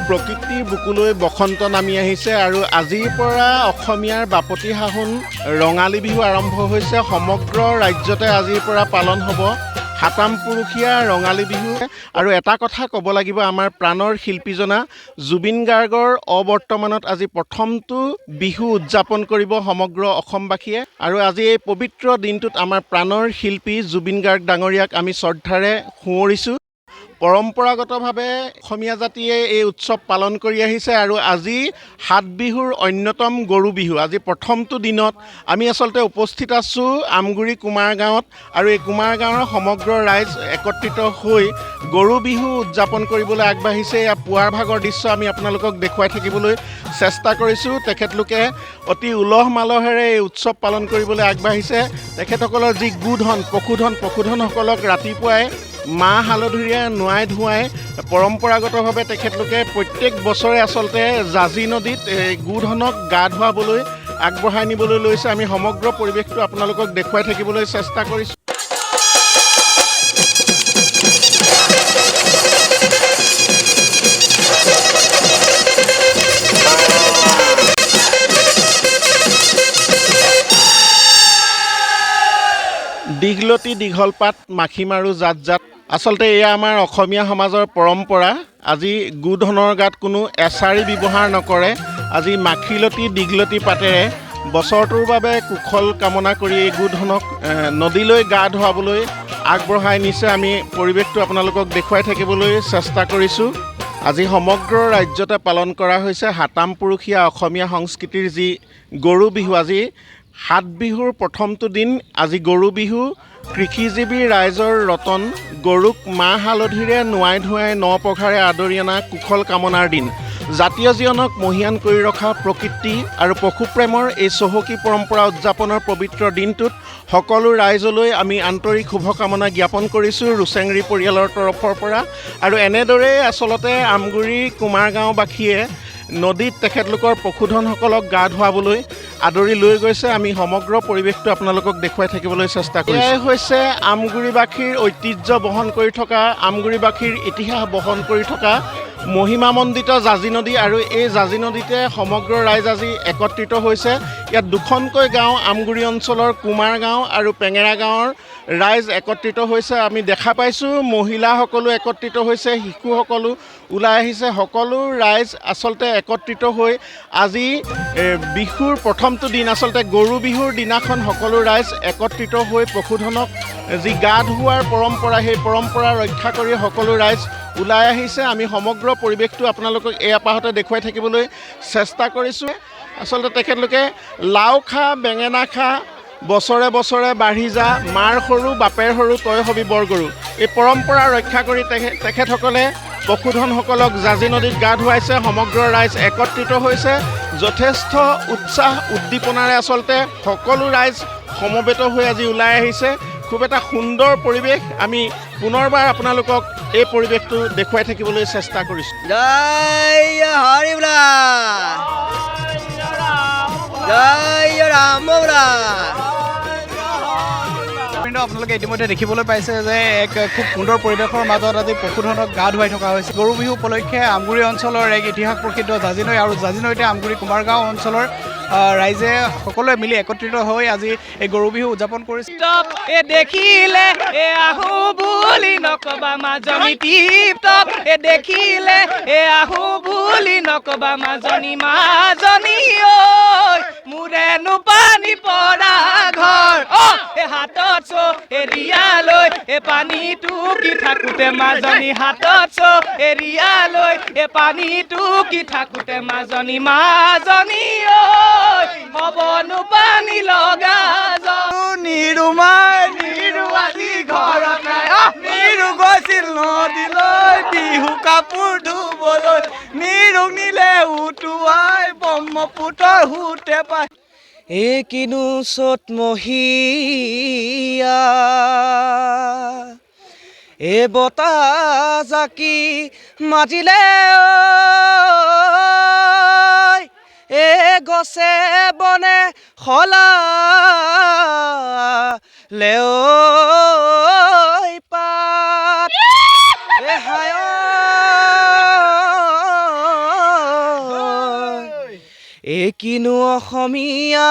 প্ৰকৃতিৰ বুকুলৈ বসন্ত নামি আহিছে আৰু আজিৰ পৰা অসমীয়াৰ বাপতি সাহোন ৰঙালী বিহু আৰম্ভ হৈছে। সমগ্ৰ ৰাজ্যতে আজিৰ পৰা পালন হ'ব সাতাম পুৰুষীয়া ৰঙালী বিহু। আৰু এটা কথা ক'ব লাগিব, আমাৰ প্ৰাণৰ শিল্পীজনা জুবিন গাৰ্গৰ অবৰ্তমানত আজি প্ৰথমটো বিহু উদযাপন কৰিব সমগ্ৰ অসমবাসীয়ে। আৰু আজি এই পবিত্ৰ দিনটোত আমাৰ প্ৰাণৰ শিল্পী জুবিন গাৰ্গ ডাঙৰীয়াক আমি শ্ৰদ্ধাৰে সুঁৱৰিছোঁ। পৰম্পৰাগতভাৱে অসমীয়া জাতিয়ে এই উৎসৱ পালন কৰি আহিছে আৰু আজি সাত বিহুৰ অন্যতম গৰু বিহু। আজি প্ৰথমটো দিনত আমি আচলতে উপস্থিত আছোঁ আমগুৰি কুমাৰ গাঁৱত আৰু এই কুমাৰ গাঁৱৰ সমগ্ৰ ৰাইজ একত্ৰিত হৈ গৰু বিহু উদযাপন কৰিবলৈ আগবাঢ়িছে। এয়া পুৱাৰ ভাগৰ দৃশ্য আমি আপোনালোকক দেখুৱাই থাকিবলৈ চেষ্টা কৰিছোঁ। তেখেতলোকে অতি উলহ মালহেৰে এই উৎসৱ পালন কৰিবলৈ আগবাঢ়িছে। তেখেতসকলৰ যি পশুধনসকলক ৰাতিপুৱাই মাহ হালধিৰে নোৱাই ধুৱাই পৰম্পৰাগতভাৱে তেখেতলোকে প্ৰত্যেক বছৰে আচলতে জাজি নদীত গোধনক গা ধুৱাবলৈ আগবঢ়াই নিবলৈ লৈছে। আমি সমগ্ৰ পৰিৱেশটো আপোনালোকক দেখুৱাই থাকিবলৈ চেষ্টা কৰিছোঁ। দীঘলতি দীঘল পাত মাখি মাৰো জাত জাত। আচলতে এয়া আমাৰ অসমীয়া সমাজৰ পৰম্পৰা। আজি গোধনৰ গাত কোনো এছাৰি ব্যৱহাৰ নকৰে। আজি মাখিলতি দীঘলতি পাতেৰে বছৰটোৰ বাবে কুশল কামনা কৰি এই গোধনক নদীলৈ গা ধুৱাবলৈ আগবঢ়াই নিছে। আমি পৰিৱেশটো আপোনালোকক দেখুৱাই থাকিবলৈ চেষ্টা কৰিছোঁ। আজি সমগ্ৰ ৰাজ্যতে পালন কৰা হৈছে সাতাম পুৰুষীয়া অসমীয়া সংস্কৃতিৰ যি গৰু বিহু। আজি সাত বিহুৰ প্ৰথমটো দিন। আজি গৰু বিহু কৃষিজীৱী ৰাইজৰ ৰতন। গৰুক মাহ হালধিৰে নোৱাই ধুৱাই ন পঘাৰে আদৰি অনা কুশল কামনাৰ দিন। জাতীয় জীৱনক মহীয়ান কৰি ৰখা প্ৰকৃতি আৰু পশুপ্ৰেমৰ এই চহকী পৰম্পৰা উদযাপনৰ পবিত্ৰ দিনটোত সকলো ৰাইজলৈ আমি আন্তৰিক শুভকামনা জ্ঞাপন কৰিছোঁ ৰুচেংৰি পৰিয়ালৰ তৰফৰ পৰা। আৰু এনেদৰেই আচলতে আমগুৰি কুমাৰ গাঁওবাসীয়ে নদীত তেখেতলোকৰ পশুধনসকলক গা ধুৱাবলৈ আদৰি লৈ গৈছে। আমি সমগ্ৰ পৰিৱেশটো আপোনালোকক দেখুৱাই থাকিবলৈ চেষ্টা কৰিছোঁ। এয়াই হৈছে আমগুৰিবাসীৰ ঐতিহ্য বহন কৰি থকা, আমগুৰিবাসীৰ ইতিহাস বহন কৰি থকা মহিমামণ্ডিত জাজি নদী। আৰু এই জাজি নদীতে সমগ্ৰ ৰাইজ আজি একত্ৰিত হৈছে। ইয়াত দুখনকৈ গাঁও আমগুৰি অঞ্চলৰ কুমাৰ গাঁও আৰু পেঙেৰা গাঁৱৰ ৰাইজ একত্ৰিত হৈছে। আমি দেখা পাইছোঁ মহিলাসকলো একত্ৰিত হৈছে, শিশুসকলো ওলাই আহিছে। সকলো ৰাইজ আচলতে একত্ৰিত হৈ আজি বিহুৰ প্ৰথমটো দিন, আচলতে গৰু বিহুৰ দিনাখন সকলো ৰাইজ একত্ৰিত হৈ পশুধনক যি গা ধুওৱাৰ পৰম্পৰা, সেই পৰম্পৰা ৰক্ষা কৰি সকলো ৰাইজ ওলাই আহিছে। আমি সমগ্ৰ পৰিৱেশটো আপোনালোকক এই এপাহতে দেখুৱাই থাকিবলৈ চেষ্টা কৰিছোঁ। আচলতে তেখেতলোকে লাও খা বেঙেনা খা বছৰে বছৰে বাঢ়ি যা, মাৰ সৰু বাপেৰ সৰু তই হবি বৰ গৰু। এই পৰম্পৰা ৰক্ষা কৰি তেখেতসকলে পশুধনসকলক জাজি নদীত গা ধুৱাইছে। সমগ্ৰ ৰাইজ একত্ৰিত হৈছে। যথেষ্ট উৎসাহ উদ্দীপনাৰে আচলতে সকলো ৰাইজ সমবেত হৈ আজি ওলাই আহিছে। খুব এটা সুন্দৰ পৰিৱেশ। আমি পুনৰবাৰ আপোনালোকক এই পৰিৱেশটো দেখুৱাই থাকিবলৈ চেষ্টা কৰিছোঁ। জয় হৰি বলা, জয় ৰাম বলা। আপোনালোকে ইতিমধ্যে দেখিবলৈ পাইছে যে এক খুব সুন্দৰ পৰিৱেশৰ মাজত আজি পশুধনক গা ধুৱাই থকা হৈছে। গৰু বিহু উপলক্ষে আমগুৰি অঞ্চলৰ এক ইতিহাস প্ৰসিদ্ধ জাজি নৈ আৰু জাজি নৈতে আমগুৰি কুমাৰ গাঁও অঞ্চলৰ ৰাইজে সকলোৱে মিলি একত্ৰিত হৈ আজি এই গৰু বিহু উদযাপন কৰিছে। দেখিলে এ আহো বুলি নকবা মাজনী টিপটপ, দেখিলে এ আহো বুলি নকবা মাজনী মাজনী ঐ মোৰেনো পানী পৰা ঘৰ হাতত চো এৰিয়ালৈ পানীটো কি থাকোতে মাজনী হাতত চো এৰিয়ালৈ পানীটো কি থাকোতে মাজনী মাজনী ঐ হবনো পানী লগা নিৰুমাই নিৰু আজি ঘৰত নাই। নিৰু গৈছিল নদীলৈ বিহু কাপোৰ ধুবলৈ, নিৰুক নিলে উটুৱাই ব্ৰহ্মপুত্ৰৰ সোঁতে পাই। এই কিনো চ'ত মহীয়া এ বতাহ জাকি মাতিলে এ গছে বনে সলালে পাত এ হায় এই কিনো অসমীয়া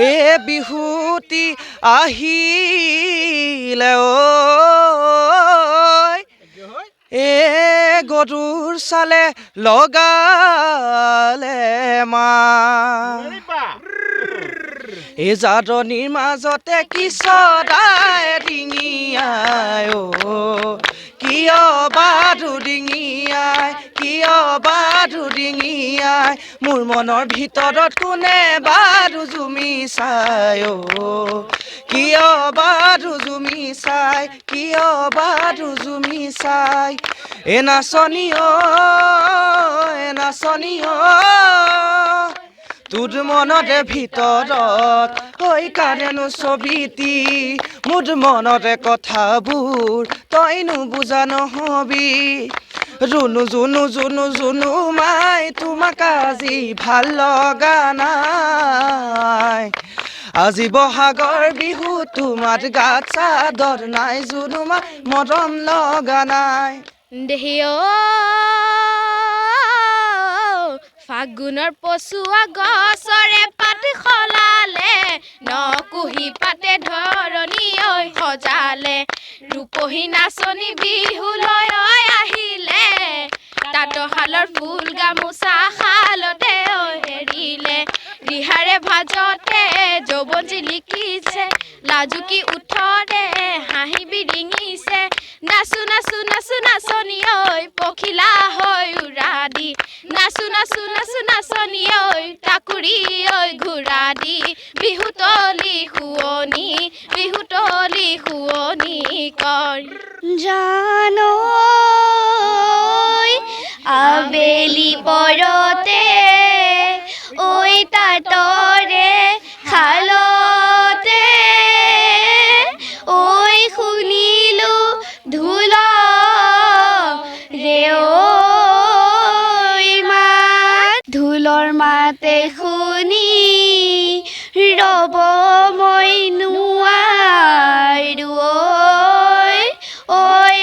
এ বিহুতি আহিলে ঐ এ গৰুৰ চালে লগালে মা এই জাদনিৰ মাজতে কি চৰাই ডিঙিয়াই কিয় বাধু ডিঙিয়াই কিয় বাধু ডিঙিয়াই মোৰ মনৰ ভিতৰত কোনে বাধু জুমি চাই কিয় বাধু জুমি চাই কিয় বাধু জুমি চাই এ নাচনী এ নাচনী তোৰ মনতে ভিতৰত হৈ কাৰণেনো ছবিটি মোৰ মনতে কথাবোৰ তইনো বুজা নহবি জুনু জুনু জুনু জুনু মাই তোমাক আজি ভাল লগা নাই আজি বহাগৰ বিহু তোমাৰ গাত চাদৰ নাই জুনু মাই মৰম লগা নাই দেহিও ফাগুনৰ পচুৱা গছৰে পাত সলালে নকুহি পাতে ধৰণী ঐ সজালে ৰূপহী নাচনী বিহুলৈ আহিলে তাঁতশালৰ ফুল গামোচা শালতে এৰিলে ৰিহাৰে ভাজতে যৌৱন জিলিকিছে লাজুকী ওঠৰে হাঁহি বিৰিঙিছে নাচো নাচো নাচো নাচনী ঐ পখিলা হৈ উৰা দি নাচো নাচো নাচো নাচনী ঐ টাকুৰি ঐ ঘূৰা দি বিহুতলি শুৱনি কৰ জানো আবেলি পৰতে ঐ তাতৰে খালতে ঐ শুনিলো ঢোল ৰে ঢোলৰ মাতে শুনি ৰব মই নোৱাৰো ঐ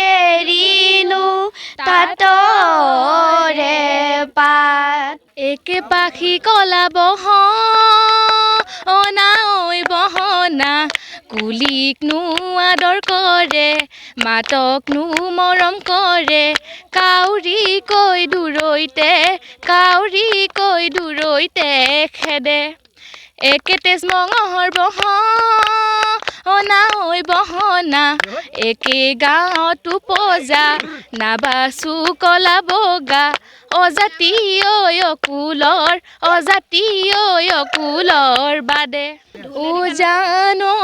এৰিনো তাতৰে পাত একে পাখি কলা বহনা ঐ বহনা কুলিকনো আদৰ কৰে মাতকনো মৰম কৰে কাউৰী কৈ দূৰৈতে খেদে একে তেজ মঙহৰ বহনা ঐ বহনা একে গাঁৱতো পজা নাবাচো কলা বগা অজাতি অকুলৰ বাদে জানো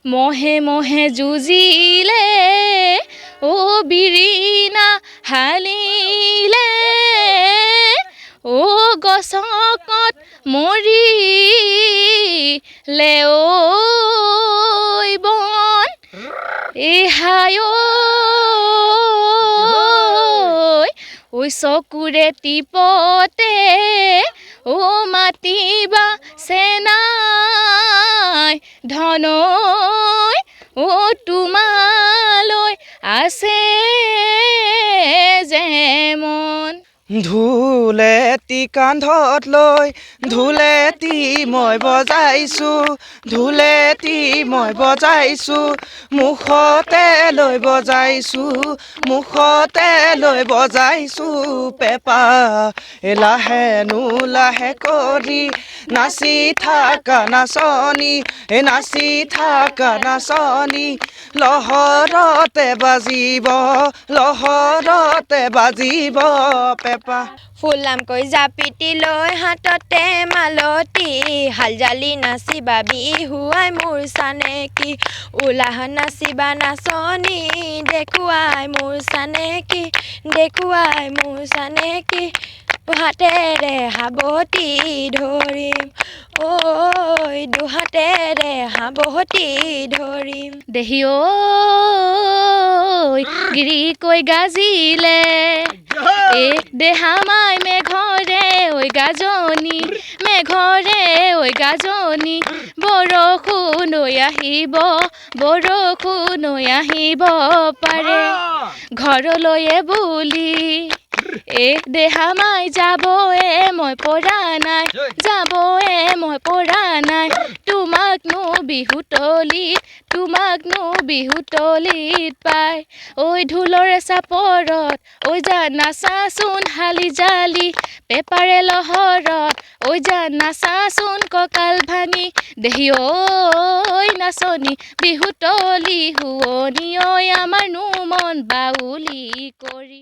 মহে মহে যুঁজিলে বিৰিণা হালিলে গছকত মৰিলে বন এহাই চকুৰে টিপতে মাতিবা চেনাই ধনৈ তোমালৈ আছে যেমন ঢোলেটি কান্ধত লৈ ঢোলেটি মই বজাইছো মুখতে লৈ বজাইছো পেপা লাহে কৰি নাচি থাকা নাচনী লহৰতে বাজিব পেপা ফুলামকৈ জাপিটি লৈ হাততে মালতী হাল জালি নাচিবা বিহুৱাই মোৰ চানেকি উলাহ নাচিবা নাচনী দেখুৱাই মোৰ চানেকি হাতেৰে হাবতি ধৰিম দুহাতেৰে হাবতি ধৰিম দেহি গিৰি কৈ গাজিলে এক দেহামাই মেঘৰে গাজনী বৰষুণ আহিব পাৰে ঘৰলৈয়ে বুলি দেহামাই যাবয়ে মই পৰা নাই যাবয়ে মই পৰা নাই তোমাকনো বিহুতলিত পাই ঐ ঢোলৰে চাপৰত ঐ যা নাচাচোন হালি জালি পেপাৰে লহৰত ঐ যা নাচাচোন কঁকাল ভাঙি দেহি ঐ নাচনি বিহুতলি শুৱনি ঐ আমাৰ নো মন বাউলি কৰি